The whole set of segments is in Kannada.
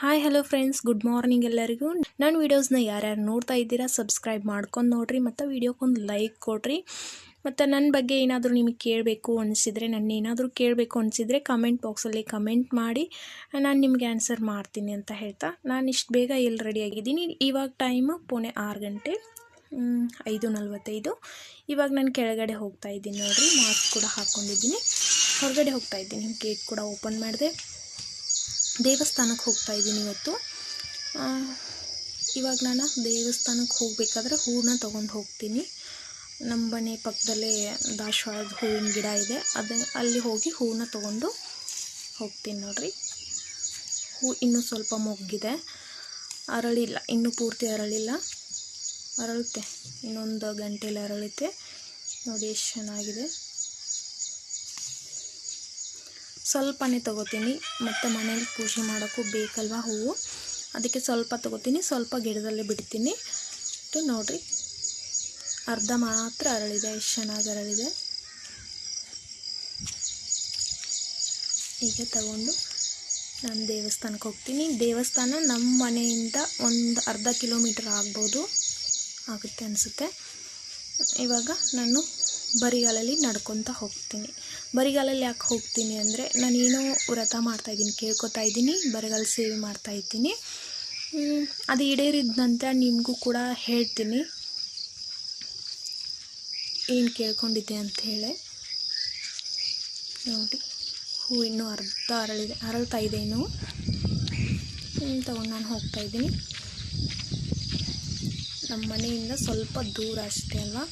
Hi hello friends, good morning ಎಲ್ಲರಿಗೂ. ನನ್ನ ವೀಡಿಯೋಸ್ನ ಯಾರ್ಯಾರು ನೋಡ್ತಾ ಇದ್ದೀರಾ ಸಬ್ಸ್ಕ್ರೈಬ್ ಮಾಡ್ಕೊಂಡು ನೋಡಿರಿ ಮತ್ತು ವೀಡಿಯೋಕ್ಕೊಂದು ಲೈಕ್ ಕೊಡಿರಿ. ಮತ್ತು ನನ್ನ ಬಗ್ಗೆ ಏನಾದರೂ ನಿಮಗೆ ಕೇಳಬೇಕು ಅನಿಸಿದರೆ, ಏನಾದರೂ ಕೇಳಬೇಕು ಅನಿಸಿದರೆ ಕಮೆಂಟ್ ಬಾಕ್ಸಲ್ಲಿ ಕಮೆಂಟ್ ಮಾಡಿ, ನಾನು ನಿಮಗೆ ಆನ್ಸರ್ ಮಾಡ್ತೀನಿ ಅಂತ ಹೇಳ್ತಾ ನಾನು ಇಷ್ಟು ಬೇಗ ಎಲ್ಲಿ ರೆಡಿಯಾಗಿದ್ದೀನಿ. ಇವಾಗ ಟೈಮು 6:45, 5:45. ಇವಾಗ ನಾನು ಕೆಳಗಡೆ ಹೋಗ್ತಾ ಇದ್ದೀನಿ ನೋಡಿರಿ. ಮಾಸ್ಕ್ ಕೂಡ ಹಾಕ್ಕೊಂಡಿದ್ದೀನಿ. ಹೊರಗಡೆ ಹೋಗ್ತಾ ಇದ್ದೀನಿ. ಗೇಟ್ ಕೂಡ ಓಪನ್ ಮಾಡಿದೆ. ದೇವಸ್ಥಾನಕ್ಕೆ ಹೋಗ್ತಾ ಇದ್ದೀನಿ ಇವತ್ತು. ಇವಾಗ ನಾನು ದೇವಸ್ಥಾನಕ್ಕೆ ಹೋಗಬೇಕಾದ್ರೆ ಹೂವನ್ನ ತೊಗೊಂಡು ಹೋಗ್ತೀನಿ. ನಮ್ಮ ಮನೆ ಪಕ್ಕದಲ್ಲೇ ದಾಸವಾಳದ ಹೂವಿನ ಗಿಡ ಇದೆ, ಅಲ್ಲಿ ಹೋಗಿ ಹೂವನ್ನ ತೊಗೊಂಡು ಹೋಗ್ತೀನಿ ನೋಡಿರಿ. ಹೂ ಇನ್ನೂ ಸ್ವಲ್ಪ ಮೊಗ್ಗಿದೆ, ಅರಳಿಲ್ಲ, ಇನ್ನೂ ಪೂರ್ತಿ ಅರಳಿಲ್ಲ. ಅರಳುತ್ತೆ, ಇನ್ನೊಂದು ಗಂಟೆಯಲ್ಲಿ ಅರಳುತ್ತೆ. ನೋಡಿ ಎಷ್ಟು ಚೆನ್ನಾಗಿದೆ. ಸ್ವಲ್ಪನೇ ತೊಗೋತೀನಿ, ಮತ್ತು ಮನೇಲಿ ಪೂಜೆ ಮಾಡೋಕ್ಕೂ ಬೇಕಲ್ವ ಹೂವು, ಅದಕ್ಕೆ ಸ್ವಲ್ಪ ತೊಗೋತೀನಿ, ಸ್ವಲ್ಪ ಗಿಡದಲ್ಲೇ ಬಿಡ್ತೀನಿ. ನೋಡಿರಿ, ಅರ್ಧ ಮಾತ್ರ ಅರಳಿದೆ. ಎಷ್ಟು ಚೆನ್ನಾಗಿ ಅರಳಿದೆ. ಈಗ ತಗೊಂಡು ನಾನು ದೇವಸ್ಥಾನಕ್ಕೆ ಹೋಗ್ತೀನಿ. ದೇವಸ್ಥಾನ ನಮ್ಮ ಮನೆಯಿಂದ ಒಂದು ಅರ್ಧ ಕಿಲೋಮೀಟರ್ ಆಗುತ್ತೆ ಅನಿಸುತ್ತೆ. ಇವಾಗ ನಾನು ಬರಿಗಾಲಲ್ಲಿ ನಡ್ಕೊತ ಹೋಗ್ತೀನಿ. ಬರಿಗಾಲಲ್ಲಿ ಯಾಕೆ ಹೋಗ್ತೀನಿ ಅಂದರೆ, ನಾನೇನೋ ವ್ರತ ಮಾಡ್ತಾಯಿದ್ದೀನಿ, ಕೇಳ್ಕೊತಾ ಇದ್ದೀನಿ, ಬರಿಗಾಲ ಸೇವೆ ಮಾಡ್ತಾಯಿದ್ದೀನಿ. ಅದು ಈಡೇರಿದಂತೆ ನಿಮಗೂ ಕೂಡ ಹೇಳ್ತೀನಿ ಏನು ಕೇಳ್ಕೊಂಡಿದ್ದೆ ಅಂಥೇಳಿ. ನೋಡಿ, ಹೂ ಇನ್ನೂ ಅರ್ಧ ಅರಳ್ತಾ ಇದೆ. ಇನ್ನೂ ತಗೊಂಡು ನಾನು ಹೋಗ್ತಾಯಿದ್ದೀನಿ. ನಮ್ಮ ಮನೆಯಿಂದ ಸ್ವಲ್ಪ ದೂರ ಅಷ್ಟೇ ಅಲ್ವಾ,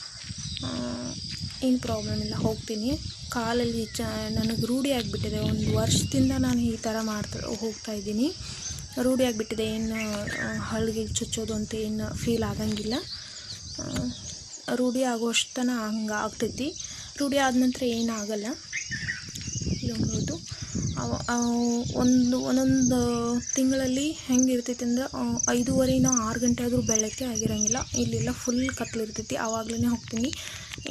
ಏನು ಪ್ರಾಬ್ಲಮ್ ಇಲ್ಲ, ಹೋಗ್ತೀನಿ. ಕಾಲಲ್ಲಿ ನನಗೆ ರೂಢಿ ಆಗಿಬಿಟ್ಟಿದೆ. ಒಂದು ವರ್ಷದಿಂದ ನಾನು ಈ ಥರ ಹೋಗ್ತಾಯಿದ್ದೀನಿ. ರೂಢಿ ಆಗಿಬಿಟ್ಟಿದೆ. ಏನು ಹಳ್ಳಿಗೆ ಚುಚ್ಚೋದು ಅಂತ ಏನು ಫೀಲ್ ಆಗಂಗಿಲ್ಲ. ರೂಢಿ ಆಗೋಷ್ಟು ತನಕ ಹಂಗೆ ಆಗ್ತೈತಿ. ರೂಢಿ ಆದ ನಂತರ ಏನಾಗಲ್ಲ. ಎಂಬುದು ಒಂದೊಂದು ತಿಂಗಳಲ್ಲಿ ಹೆಂಗಿರ್ತೈತಿ ಅಂದರೆ 5:30 6 ಗಂಟೆ ಆದರೂ ಬೆಳಗ್ಗೆ ಆಗಿರೋಂಗಿಲ್ಲ. ಇಲ್ಲೆಲ್ಲ ಫುಲ್ ಕತ್ಲಿರ್ತೈತಿ, ಆವಾಗಲೇ ಹೋಗ್ತೀನಿ.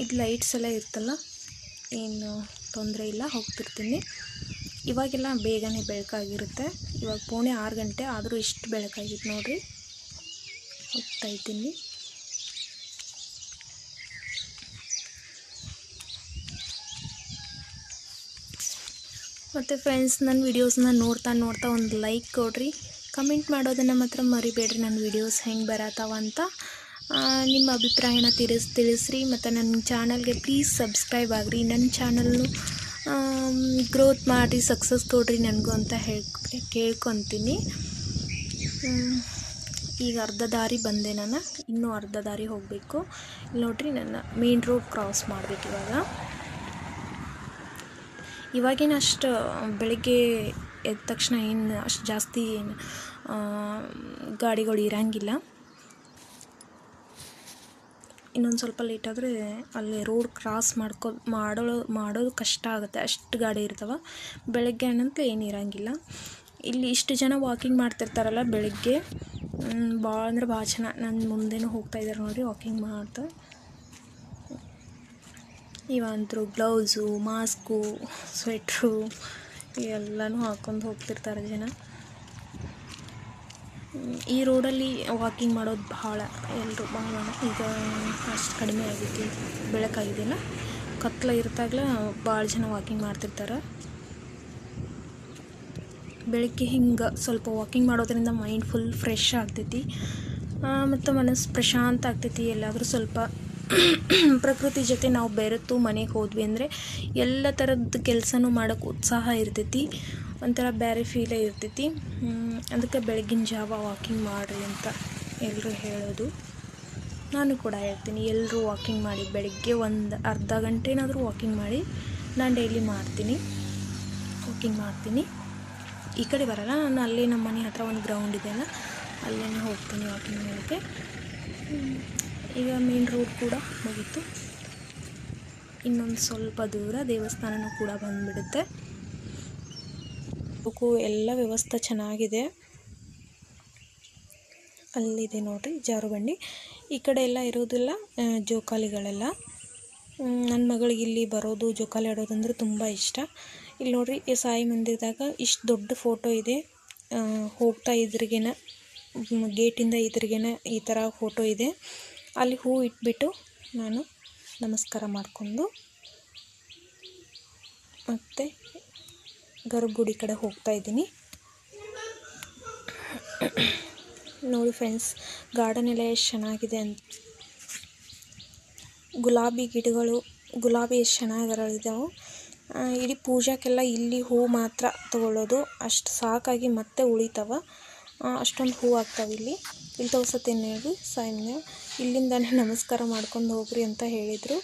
ಇದು ಲೈಟ್ಸ್ ಎಲ್ಲ ಇರ್ತಲ್ಲ, ಏನು ತೊಂದರೆ ಇಲ್ಲ, ಹೋಗ್ತಿರ್ತೀನಿ. ಇವಾಗೆಲ್ಲ ಬೇಗನೆ ಬೆಳಕಾಗಿರುತ್ತೆ. ಇವಾಗ 6 ಗಂಟೆ ಆದರೂ ಇಷ್ಟು ಬೆಳಕಾಗಿತ್ತು ನೋಡಿರಿ. ಹೋಗ್ತಾಯಿದ್ದೀನಿ. ಮತ್ತು ಫ್ರೆಂಡ್ಸ್, ನನ್ನ ವೀಡಿಯೋಸ್ನ ನೋಡ್ತಾ ಒಂದು ಲೈಕ್ ಕೊಡಿರಿ. ಕಮೆಂಟ್ ಮಾಡೋದನ್ನು ಮಾತ್ರ ಮರಿಬೇಡ್ರಿ. ನನ್ನ ವೀಡಿಯೋಸ್ ಹೆಂಗೆ ಬರತ್ತಾವ ಅಂತ ನಿಮ್ಮ ಅಭಿಪ್ರಾಯನ ತಿಳಿಸ್ರಿ. ಮತ್ತು ನನ್ನ ಚಾನಲ್ಗೆ ಪ್ಲೀಸ್ ಸಬ್ಸ್ಕ್ರೈಬ್ ಆಗಿರಿ. ನನ್ನ ಚಾನಲ್ನು ಗ್ರೋತ್ ಮಾಡಿ ಸಕ್ಸಸ್ ಕೊಡ್ರಿ ನನಗೂ ಅಂತ ಕೇಳ್ಕೊತೀನಿ. ಈಗ ಅರ್ಧ ದಾರಿ ಬಂದೆ ನಾನು, ಇನ್ನೂ ಅರ್ಧ ದಾರಿ ಹೋಗಬೇಕು. ಇಲ್ಲಿ ನೋಡ್ರಿ, ನನ್ನ ಮೇನ್ ರೋಡ್ ಕ್ರಾಸ್ ಮಾಡಬೇಕು ಇವಾಗೇನು ಅಷ್ಟು ಬೆಳಗ್ಗೆ ಎದ್ದ ತಕ್ಷಣ ಏನು ಅಷ್ಟು ಜಾಸ್ತಿ ಗಾಡಿಗಳು ಇರೋಂಗಿಲ್ಲ. ಇನ್ನೊಂದು ಸ್ವಲ್ಪ ಲೇಟಾದರೆ ಅಲ್ಲಿ ರೋಡ್ ಕ್ರಾಸ್ ಮಾಡೋದು ಕಷ್ಟ ಆಗುತ್ತೆ, ಅಷ್ಟು ಗಾಡಿ ಇರ್ತವೆ. ಬೆಳಗ್ಗೆ ಅನ್ನಂತ ಏನು ಇರೋಂಗಿಲ್ಲ. ಇಲ್ಲಿ ಇಷ್ಟು ಜನ ವಾಕಿಂಗ್ ಮಾಡ್ತಿರ್ತಾರಲ್ಲ ಬೆಳಗ್ಗೆ, ಭಾಳ ಅಂದ್ರೆ ಭಾಳ ಜನ ನನ್ನ ಮುಂದೆನೂ ಹೋಗ್ತಾಯಿದ್ದಾರೆ ನೋಡಿ, ವಾಕಿಂಗ್ ಮಾಡ್ತಾ. ಇವಂತರೂ ಗ್ಲೌಸು, ಮಾಸ್ಕು, ಸ್ವೆಟ್ರು ಎಲ್ಲನೂ ಹಾಕ್ಕೊಂಡು ಹೋಗ್ತಿರ್ತಾರೆ ಜನ. ಈ ರೋಡಲ್ಲಿ ವಾಕಿಂಗ್ ಮಾಡೋದು ಎಲ್ಲರೂ ಭಾಳ. ಈಗ ಅಷ್ಟು ಕಡಿಮೆ ಆಗೈತಿ, ಬೆಳಕಾಗಿದೆಯಲ್ಲ, ಕತ್ಲ ಇರ್ತಾಗಲ ಭಾಳ ಜನ ವಾಕಿಂಗ್ ಮಾಡ್ತಿರ್ತಾರೆ. ಬೆಳಗ್ಗೆ ಹಿಂಗೆ ಸ್ವಲ್ಪ ವಾಕಿಂಗ್ ಮಾಡೋದ್ರಿಂದ ಮೈಂಡ್ ಫುಲ್ ಫ್ರೆಶ್ ಆಗ್ತೈತಿ, ಮತ್ತು ಮನಸ್ಸು ಪ್ರಶಾಂತ ಆಗ್ತೈತಿ. ಎಲ್ಲಾದರೂ ಸ್ವಲ್ಪ ಪ್ರಕೃತಿ ಜೊತೆ ನಾವು ಬೆರೆತು ಮನೆಗೆ ಹೋದ್ವಿ ಅಂದರೆ ಎಲ್ಲ ಥರದ್ದು ಕೆಲಸನೂ ಮಾಡೋಕ್ಕೆ ಉತ್ಸಾಹ ಇರ್ತೈತಿ, ಒಂಥರ ಬೇರೆ ಫೀಲೇ ಇರ್ತೈತಿ. ಅದಕ್ಕೆ ಬೆಳಗಿನ ಜಾವ ವಾಕಿಂಗ್ ಮಾಡಿರಿ ಅಂತ ಎಲ್ಲರೂ ಹೇಳೋದು. ನಾನು ಕೂಡ ಹೇಳ್ತೀನಿ, ಎಲ್ಲರೂ ವಾಕಿಂಗ್ ಮಾಡಿ. ಬೆಳಗ್ಗೆ ಒಂದು ಅರ್ಧ ಗಂಟೆನಾದರೂ ವಾಕಿಂಗ್ ಮಾಡಿ. ನಾನು ಡೈಲಿ ವಾಕಿಂಗ್ ಮಾಡ್ತೀನಿ. ಈ ಕಡೆ ಬರಲ್ಲ ನಾನು, ಅಲ್ಲೇ ನಮ್ಮ ಮನೆ ಹತ್ರ ಒಂದು ಗ್ರೌಂಡ್ ಇದೆಯಲ್ಲ, ಅಲ್ಲೇ ಹೋಗ್ತೀನಿ ವಾಕಿಂಗ್ ಮಾಡೋಕ್ಕೆ. ಈಗ ಮೇನ್ ರೋಡ್ ಕೂಡ ಮುಗೀತು. ಇನ್ನೊಂದು ಸ್ವಲ್ಪ ದೂರ ದೇವಸ್ಥಾನನೂ ಕೂಡ ಬಂದುಬಿಡುತ್ತೆ. ಎಲ್ಲ ವ್ಯವಸ್ಥೆ ಚೆನ್ನಾಗಿದೆ. ಅಲ್ಲಿದೆ ನೋಡಿರಿ ಜಾರುಬಂಡಿ. ಈ ಕಡೆ ಎಲ್ಲ ಇರೋದಿಲ್ಲ ಜೋಕಾಲಿಗಳೆಲ್ಲ. ನನ್ನ ಮಗಳಿಗೆ ಇಲ್ಲಿ ಬರೋದು, ಜೋಕಾಲಿ ಆಡೋದಂದ್ರೆ ತುಂಬ ಇಷ್ಟ. ಇಲ್ಲಿ ನೋಡಿರಿ, ಸಾಯಿ ಮಂದಿರದಾಗ ಇಷ್ಟು ದೊಡ್ಡ ಫೋಟೋ ಇದೆ. ಹೋಗ್ತಾ ಇದ್ರಿಗೇನ ಗೇಟಿಂದ ಇದ್ರಿಗೇನ ಈ ಥರ ಫೋಟೋ ಇದೆ. ಅಲ್ಲಿ ಹೂ ಇಟ್ಬಿಟ್ಟು ನಾನು ನಮಸ್ಕಾರ ಮಾಡಿಕೊಂಡು ಮತ್ತು ಗರ್ಭಗುಡಿ ಕಡೆ ಹೋಗ್ತಾ ಇದ್ದೀನಿ. ನೋಡಿ ಫ್ರೆಂಡ್ಸ್, ಗಾರ್ಡನ್ ಎಲ್ಲ ಎಷ್ಟು ಚೆನ್ನಾಗಿದೆ ಅಂತ. ಗುಲಾಬಿ ಗಿಡಗಳು, ಗುಲಾಬಿ ಎಷ್ಟು ಚೆನ್ನಾಗಿ ಅರಳಿದಾವೆ. ಇಡೀ ಪೂಜಾಕ್ಕೆಲ್ಲ ಇಲ್ಲಿ ಹೂ ಮಾತ್ರ ತೊಗೊಳ್ಳೋದು, ಅಷ್ಟು ಸಾಕಾಗಿ ಮತ್ತೆ ಉಳಿತಾವ. ಅಷ್ಟೊಂದು ಹೂ ಆಗ್ತಾವೆ ಇಲ್ಲಿ ತೋರ್ಸತ್ತೇನೆ ಹೇಳಿ ಸಾಯಿಮ್ಗೆ. ಇಲ್ಲಿಂದಾನೆ ನಮಸ್ಕಾರ ಮಾಡ್ಕೊಂಡು ಹೋಗ್ರಿ ಅಂತ ಹೇಳಿದರು.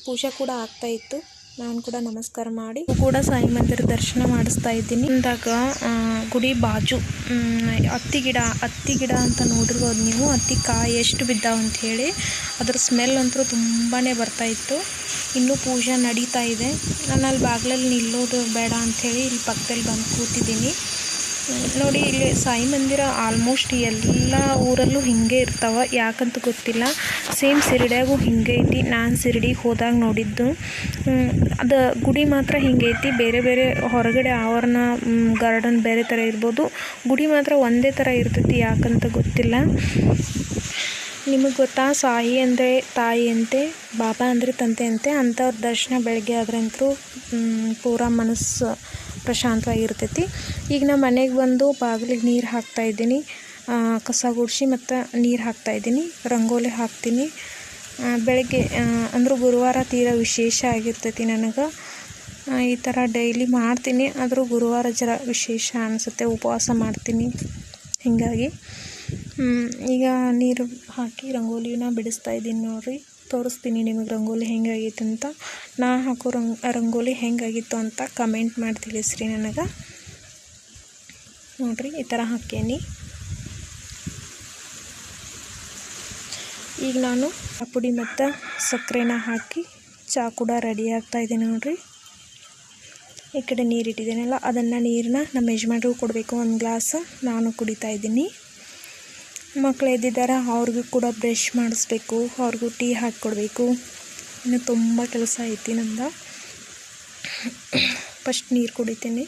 ಪೂಜೆ ಕೂಡ ಆಗ್ತಾಯಿತ್ತು. ನಾನು ಕೂಡ ನಮಸ್ಕಾರ ಮಾಡಿ ಕೂಡ ಸಾಯಿ ಮಂದಿರ ದರ್ಶನ ಮಾಡಿಸ್ತಾ ಇದ್ದೀನಿ. ಅಂದಾಗ ಗುಡಿ ಬಾಜು ಹತ್ತಿ ಗಿಡ ಅಂತ ನೋಡಿರ್ಬೋದು ನೀವು. ಹತ್ತಿ ಕಾಯಿ ಎಷ್ಟು ಬಿದ್ದಾವ ಅಂತ ಹೇಳಿ ಅದ್ರ ಸ್ಮೆಲ್ ಅಂತೂ ತುಂಬಾ ಬರ್ತಾಯಿತ್ತು. ಇನ್ನೂ ಪೂಜೆ ನಡೀತಾ ಇದೆ. ನಾನು ಅಲ್ಲಿ ಬಾಗಿಲಲ್ಲಿ ನಿಲ್ಲೋದು ಬೇಡ ಅಂಥೇಳಿ ಇಲ್ಲಿ ಪಕ್ಕದಲ್ಲಿ ಬಂದು ಕೂತಿದ್ದೀನಿ. ನೋಡಿ, ಇಲ್ಲಿ ಸಾಯಿ ಮಂದಿರ ಆಲ್ಮೋಸ್ಟ್ ಎಲ್ಲ ಊರಲ್ಲೂ ಹಿಂಗೆ ಇರ್ತಾವೆ, ಯಾಕಂತ ಗೊತ್ತಿಲ್ಲ. ಸೇಮ್ ಶಿರಡಿಯಾಗೂ ಹಿಂಗೆ ಐತಿ. ನಾನು ಶಿರಡಿಗೆ ಹೋದಾಗ ನೋಡಿದ್ದು ಅದು ಗುಡಿ ಮಾತ್ರ ಹಿಂಗೆ ಐತಿ. ಬೇರೆ ಬೇರೆ ಹೊರಗಡೆ ಆವರಣ ಗಾರ್ಡನ್ ಬೇರೆ ಥರ ಇರ್ಬೋದು, ಗುಡಿ ಮಾತ್ರ ಒಂದೇ ಥರ ಇರ್ತೈತಿ, ಯಾಕಂತ ಗೊತ್ತಿಲ್ಲ. ನಿಮಗೆ ಗೊತ್ತಾ, ಸಾಯಿ ಅಂದರೆ ತಾಯಿ ಅಂತೆ, ಬಾಬಾ ಅಂದರೆ ತಂದೆ ಅಂತೆ. ಅಂಥವ್ರ ದರ್ಶನ ಬೆಳಗ್ಗೆ ಆದ್ರಂತೂ ಪೂರಾ ಮನಸ್ಸು ಪ್ರಶಾಂತವಾಗಿರ್ತೈತಿ. ಈಗ ನಮ್ಮ ಮನೆಗೆ ಬಂದು ಬಾಗಿಲಿಗೆ ನೀರು ಹಾಕ್ತಾಯಿದ್ದೀನಿ, ಕಸ ಗುಡಿಸಿ ಮತ್ತು ನೀರು ಹಾಕ್ತಾಯಿದ್ದೀನಿ, ರಂಗೋಲಿ ಹಾಕ್ತೀನಿ. ಬೆಳಗ್ಗೆ ಅಂದರೂ ಗುರುವಾರ ತೀರಾ ವಿಶೇಷ ಆಗಿರ್ತೈತಿ ನನಗೆ. ಈ ಥರ ಡೈಲಿ ಮಾಡ್ತೀನಿ, ಆದರೂ ಗುರುವಾರ ಜರ ವಿಶೇಷ ಅನಿಸುತ್ತೆ, ಉಪವಾಸ ಮಾಡ್ತೀನಿ. ಹೀಗಾಗಿ ಈಗ ನೀರು ಹಾಕಿ ರಂಗೋಲಿನ ಬಿಡಿಸ್ತಾ ಇದ್ದೀನಿ. ನೋಡಿರಿ, ತೋರಿಸ್ತೀನಿ ನಿಮಗೆ ರಂಗೋಲಿ ಹೆಂಗಾಗೈತೆ ಅಂತ. ನಾ ಹಾಕೋ ರಂಗೋಲಿ ಹೆಂಗಾಗಿತ್ತು ಅಂತ ಕಮೆಂಟ್ ಮಾಡಿ ತಿಳಿಸ್ರಿ ನನಗೆ. ನೋಡಿರಿ, ಈ ಥರ ಹಾಕೇನಿ. ಈಗ ನಾನು ಪುಡಿ ಮತ್ತು ಸಕ್ಕರೆನ ಹಾಕಿ ಚಹಾ ಕೂಡ ರೆಡಿ ಆಗ್ತಾಯಿದೆ. ನೋಡಿರಿ, ಈ ಕಡೆ ನೀರು ಇಟ್ಟಿದ್ದೀನಲ್ಲ, ನೀರನ್ನ ನಮ್ಮ ಯಜಮಾನ್ರಿಗೂ ಕೊಡಬೇಕು ಒಂದು ಗ್ಲಾಸ್. ನಾನು ಕುಡಿತಾ ಇದ್ದೀನಿ. ಮಕ್ಕಳು ಎದ್ದಿದ್ದಾರೆ, ಅವ್ರಿಗೂ ಕೂಡ ಬ್ರಷ್ ಮಾಡಿಸ್ಬೇಕು, ಅವ್ರಿಗೂ ಟೀ ಹಾಕಿಕೊಡ್ಬೇಕು. ಇನ್ನು ತುಂಬ ಕೆಲಸ ಐತಿ ನಮ್ದು. ಫಸ್ಟ್ ನೀರು ಕುಡಿತೀನಿ.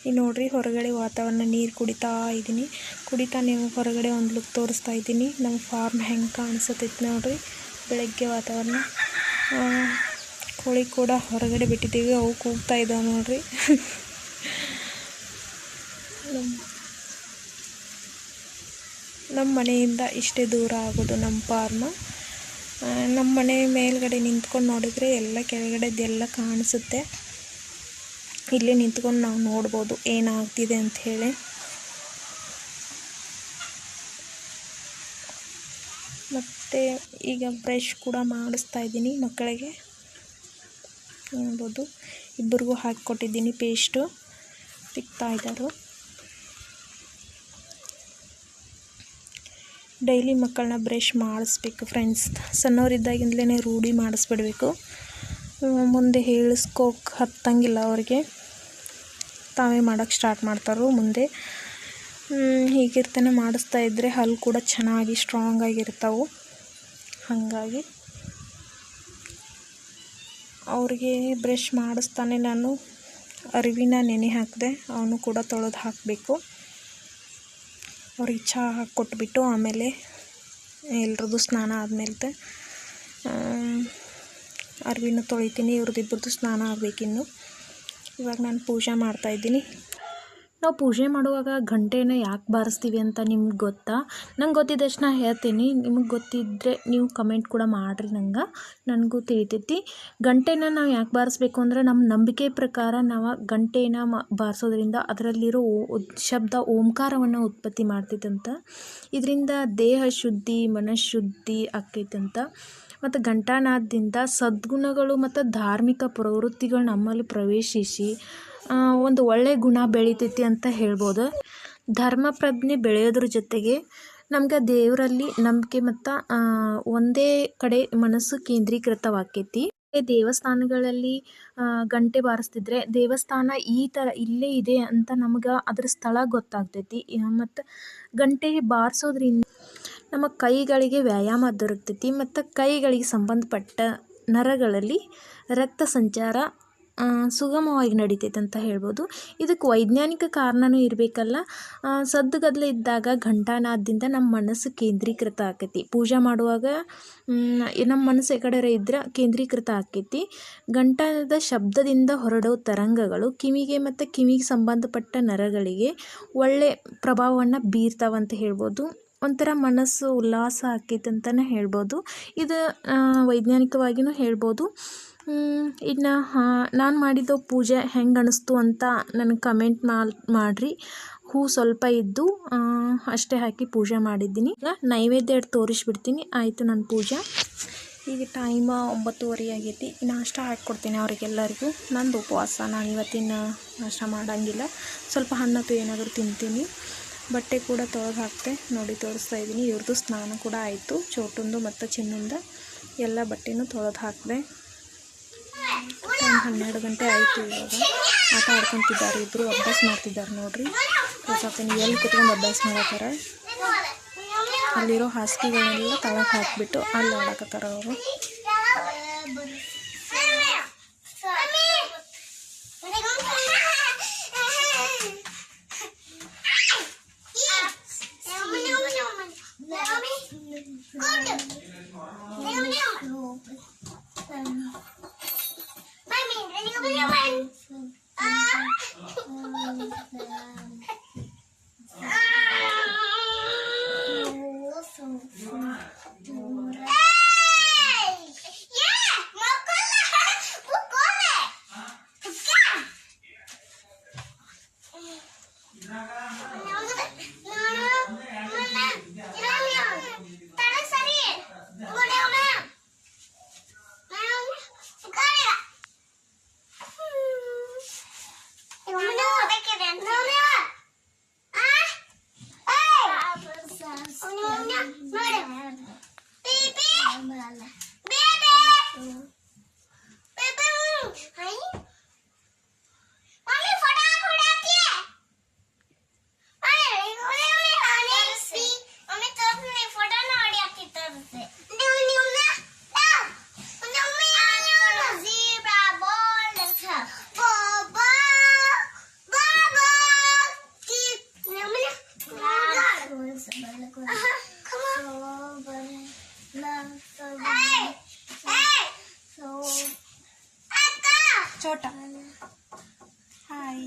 ಈಗ ನೋಡಿರಿ, ಹೊರಗಡೆ ವಾತಾವರಣ ನೀರು ಕುಡಿತಾ ಇದ್ದೀನಿ. ನೀವು ಹೊರಗಡೆ ಒಂದು ಲುಕ್ ತೋರಿಸ್ತಾ ಇದ್ದೀನಿ. ನಮ್ಮ ಫಾರ್ಮ್ ಹೆಂಗೆ ಕಾಣಿಸುತ್ತೈತೆ ನೋಡಿರಿ, ಬೆಳಗ್ಗೆ ವಾತಾವರಣ. ಕೋಳಿ ಕೂಡ ಹೊರಗಡೆ ಬಿಟ್ಟಿದ್ದೀವಿ, ಅವು ಕೂಗ್ತಾ ಇದ್ದಾವೆ ನೋಡಿರಿ. ನಮ್ಮ ಮನೆಯಿಂದ ಇಷ್ಟೇ ದೂರ ಆಗೋದು ನಮ್ಮ ಫಾರ್ಮ್. ನಮ್ಮ ಮನೆ ಮೇಲ್ಗಡೆ ನಿಂತ್ಕೊಂಡು ನೋಡಿದರೆ ಎಲ್ಲ ಕೆಳಗಡೆದೆಲ್ಲ ಕಾಣಿಸುತ್ತೆ. ಇಲ್ಲಿ ನಿಂತ್ಕೊಂಡು ನಾವು ನೋಡ್ಬೋದು ಏನಾಗ್ತಿದೆ ಅಂಥೇಳಿ. ಮತ್ತು ಈಗ ಬ್ರಷ್ ಕೂಡ ಮಾಡಿಸ್ತಾ ಇದ್ದೀನಿ ಮಕ್ಕಳಿಗೆ. ನೋಡ್ಬೋದು, ಇಬ್ಬರಿಗೂ ಹಾಕಿಕೊಟ್ಟಿದ್ದೀನಿ, ಪೇಸ್ಟು ತಿಕ್ತಾ ಇದ್ದಾರೆ. ಡೈಲಿ ಮಕ್ಕಳನ್ನ ಬ್ರಷ್ ಮಾಡಿಸ್ಬೇಕು ಫ್ರೆಂಡ್ಸ್. ಸಣ್ಣವರಿದ್ದಾಗಿಂದಲೇ ರೂಢಿ ಮಾಡಿಸ್ಬಿಡ್ಬೇಕು. ಮುಂದೆ ಹೇಳಿಸ್ಕೋಕೆ ಹತ್ತಂಗಿಲ್ಲ ಅವ್ರಿಗೆ, ತಾವೇ ಮಾಡೋಕ್ಕೆ ಸ್ಟಾರ್ಟ್ ಮಾಡ್ತಾರೆ ಮುಂದೆ. ಹೀಗಿರ್ತಾನೆ ಮಾಡಿಸ್ತಾ ಇದ್ದರೆ ಹಲ್ಲು ಕೂಡ ಚೆನ್ನಾಗಿ ಸ್ಟ್ರಾಂಗ್ ಆಗಿರ್ತಾವೆ. ಹಾಗಾಗಿ ಅವ್ರಿಗೆ ಬ್ರಷ್ ಮಾಡಿಸ್ತಾನೆ ನಾನು ಅರಿವಿನ ನೆನೆ ಹಾಕಿದೆ, ಅವನು ಕೂಡ ತೊಳೆದು ಹಾಕಬೇಕು. ಅವ್ರಿಗೆ ಚಹಾ ಹಾಕ್ಕೊಟ್ಬಿಟ್ಟು ಆಮೇಲೆ ಎಲ್ರದ್ದು ಸ್ನಾನ ಆದಮೇಲೆ ಅರಿವಿನ ತೊಳಿತೀನಿ. ಇವ್ರದ್ದಿಬ್ಬರದ್ದು ಸ್ನಾನ ಆಗಬೇಕಿನ್ನು. ಇವಾಗ ನಾನು ಪೂಜೆ ಮಾಡ್ತಾಯಿದ್ದೀನಿ. ನಾವು ಪೂಜೆ ಮಾಡುವಾಗ ಗಂಟೆನ ಯಾಕೆ ಬಾರಿಸ್ತೀವಿ ಅಂತ ನಿಮ್ಗೆ ಗೊತ್ತಾ? ನಂಗೆ ಗೊತ್ತಿದ್ದಷ್ಟು ನಾ ಹೇಳ್ತೀನಿ. ನಿಮಗೆ ಗೊತ್ತಿದ್ದರೆ ನೀವು ಕಮೆಂಟ್ ಕೂಡ ಮಾಡಿರಿ, ನನಗೂ ತಿಳಿತೈತಿ. ಗಂಟೆನ ನಾವು ಯಾಕೆ ಬಾರಿಸ್ಬೇಕು ಅಂದರೆ, ನಮ್ಮ ನಂಬಿಕೆ ಪ್ರಕಾರ ನಾವು ಗಂಟೆನ ಬಾರಿಸೋದ್ರಿಂದ ಅದರಲ್ಲಿರೋ ಶಬ್ದ ಓಂಕಾರವನ್ನು ಉತ್ಪತ್ತಿ ಮಾಡ್ತೈತಂತ. ಇದರಿಂದ ದೇಹ ಶುದ್ಧಿ, ಮನಃಶುದ್ಧಿ ಆಕೈತಂತ. ಮತ್ತು ಘಂಟಾನಾದದಿಂದ ಸದ್ಗುಣಗಳು ಮತ್ತು ಧಾರ್ಮಿಕ ಪ್ರವೃತ್ತಿಗಳು ನಮ್ಮಲ್ಲಿ ಪ್ರವೇಶಿಸಿ ಒಂದು ಒಳ್ಳೆಯ ಗುಣ ಬೆಳಿತೈತಿ ಅಂತ ಹೇಳ್ಬೋದು. ಧರ್ಮ ಪ್ರಜ್ಞೆ ಬೆಳೆಯೋದ್ರ ಜೊತೆಗೆ ನಮ್ಗೆ ದೇವರಲ್ಲಿ ನಂಬಿಕೆ ಮತ್ತು ಒಂದೇ ಕಡೆ ಮನಸ್ಸು ಕೇಂದ್ರೀಕೃತವಾಕೈತಿ. ದೇವಸ್ಥಾನಗಳಲ್ಲಿ ಗಂಟೆ ಬಾರಿಸ್ತಿದ್ರೆ ದೇವಸ್ಥಾನ ಈ ಥರ ಇಲ್ಲೇ ಇದೆ ಅಂತ ನಮ್ಗೆ ಅದ್ರ ಸ್ಥಳ ಗೊತ್ತಾಗ್ತೈತಿ. ಮತ್ತು ಗಂಟೆ ಬಾರಿಸೋದ್ರಿಂದ ನಮ್ಮ ಕೈಗಳಿಗೆ ವ್ಯಾಯಾಮ ದೊರಕ್ತೈತಿ ಮತ್ತು ಕೈಗಳಿಗೆ ಸಂಬಂಧಪಟ್ಟ ನರಗಳಲ್ಲಿ ರಕ್ತ ಸಂಚಾರ ಸುಗಮವಾಗಿ ನಡೀತೈತೆ ಅಂತ ಹೇಳ್ಬೋದು. ಇದಕ್ಕೆ ವೈಜ್ಞಾನಿಕ ಕಾರಣನೂ ಇರಬೇಕಲ್ಲ. ಸದ್ದುಗದ್ದಲ ಇದ್ದಾಗ ಘಂಟಾನಾದದಿಂದ ನಮ್ಮ ಮನಸ್ಸು ಕೇಂದ್ರೀಕೃತ ಆಕೈತಿ. ಪೂಜೆ ಮಾಡುವಾಗ ನಮ್ಮ ಮನಸ್ಸು ಕಡೆ ಇದ್ರೆ ಕೇಂದ್ರೀಕೃತ ಆಕೈತಿ. ಘಂಟಾದ ಶಬ್ದದಿಂದ ಹೊರಡೋ ತರಂಗಗಳು ಕಿವಿಗೆ ಮತ್ತು ಕಿವಿಗೆ ಸಂಬಂಧಪಟ್ಟ ನರಗಳಿಗೆ ಒಳ್ಳೆ ಪ್ರಭಾವವನ್ನು ಬೀರ್ತಾವಂತ ಹೇಳ್ಬೋದು. ಒಂಥರ ಮನಸ್ಸು ಉಲ್ಲಾಸ ಆಕೈತೆ ಅಂತಲೇ ಹೇಳ್ಬೋದು. ಇದು ವೈಜ್ಞಾನಿಕವಾಗಿಯೂ ಹೇಳ್ಬೋದು. ಇನ್ನು ನಾನು ಮಾಡಿದ್ದು ಪೂಜೆ ಹೆಂಗೆ ಅನಿಸ್ತು ಅಂತ ನನಗೆ ಕಮೆಂಟ್ ಮಾಡಿರಿ. ಹೂ ಸ್ವಲ್ಪ ಇದ್ದು ಅಷ್ಟೇ ಹಾಕಿ ಪೂಜೆ ಮಾಡಿದ್ದೀನಿ. ಈಗ ನೈವೇದ್ಯ ತೋರಿಸ್ಬಿಡ್ತೀನಿ. ಆಯಿತು ನನ್ನ ಪೂಜೆ. ಈಗ ಟೈಮ 9:30 ಆಗೈತಿ. ನಾಷ್ಟ ಹಾಕ್ಕೊಡ್ತೀನಿ ಅವರಿಗೆಲ್ಲರಿಗೂ. ನಂದು ಉಪವಾಸ, ನಾನು ಇವತ್ತಿನ ನಾಷ್ಟ ಮಾಡೋಂಗಿಲ್ಲ. ಸ್ವಲ್ಪ ಹಣ್ಣು ಏನಾದರೂ ತಿಂತೀನಿ. ಬಟ್ಟೆ ಕೂಡ ತೊಳೆದು ಹಾಕ್ತೆ ನೋಡಿ, ತೋರಿಸ್ತಾ ಇದ್ದೀನಿ. ಇವ್ರದ್ದು ಸ್ನಾನ ಕೂಡ ಆಯಿತು. ಚೋಟುಂದು ಮತ್ತು ಚಿನ್ನಂದು ಎಲ್ಲ ಬಟ್ಟೆನೂ ತೊಳೆದು ಹಾಕಿದೆ. 12 ಗಂಟೆ ಆಯಿತು. ಇವಾಗ ಆಟ ಆಡ್ಕೊತಿದ್ದಾರೆ ಇಬ್ಬರು, ಅಭ್ಯಾಸ ಮಾಡ್ತಿದ್ದಾರೆ ನೋಡ್ರಿ. ತೋರ್ಸಾಕ್ತೀನಿ ಎಲ್ಲಿ ಕುತ್ಕೊಂಡು ಅಭ್ಯಾಸ ಮಾಡತ್ತಾರ. ಅಲ್ಲಿರೋ ಹಾಸಿಗೆಗಳನ್ನೆಲ್ಲ ತಳಕ್ಕೆ ಹಾಕಿಬಿಟ್ಟು ಅಲ್ಲಿ ಆಡಕತ್ತಾರ ಅವರು. ಚೋಟ ಹಾಯ್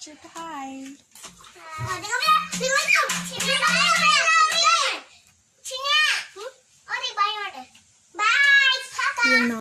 ಚೋಟ ಹಾಯ್.